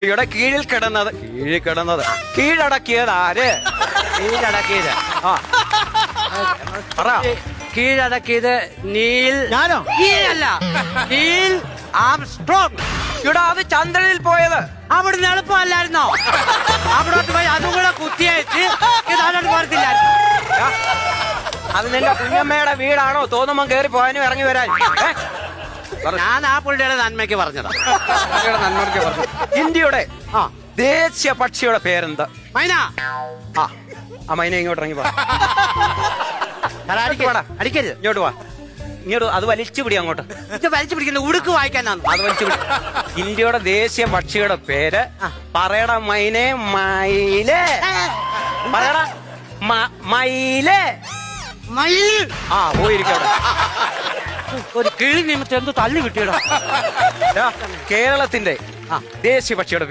ഇവിടെ കീഴിൽ കിടന്നത് കീഴടക്കിയത് ആര്? കീഴടക്കിയത് ആ പറ. കീഴടക്കിയത് നീൽ. ഞാനോ? നീലല്ല, നീൽ ആംസ്ട്രോങ്. ഇവിടെ അത് ചന്ദ്രനിൽ പോയത്. അവിടുന്ന് എളുപ്പമല്ലായിരുന്നോ? അവിടോട്ട് പോയി അതും കൂടെ കുത്തിയയച്ച് ഇതാരോട് പോരത്തില്ലായിരുന്നു. അത് നിന്റെ കുഞ്ഞമ്മയുടെ വീടാണോ? തോന്നുമ്പോ കേറി പോകാനും ഇറങ്ങി വരാൻ. ഞാൻ ആ പുള്ളിയുടെ നന്മയ്ക്ക് പറഞ്ഞതാ. നന്മയ്ക്ക് പറഞ്ഞു. ഇന്ത്യയുടെ ദേശീയ പക്ഷിയുടെ പേരെന്താ? മൈന. ആ മൈന ഇങ്ങോട്ട് ഇറങ്ങി പോടാ. അടിക്കരുത്. ഇങ്ങോട്ട് വാ. ഇങ്ങോട്ട് അത് വലിച്ചു പിടി അങ്ങോട്ട്. ഇത് വലിച്ചു പിടിക്കണ്ട, ഉടുക്ക് വായിക്കാനാണ്. അത് വലിച്ചു പിടി. ഇന്ത്യയുടെ ദേശീയ പക്ഷിയുടെ പേര് പറയട മൈനെ. മയിലേ. പറയട മയിലേ. മയിൽ. പോയിരിക്കവിടെ. ഒരു കിളി നിമിത്തം എന്ത് തള്ളി കിട്ടിയടാ. കേരളത്തിന്റെ ദേശീയ പക്ഷിയുടെ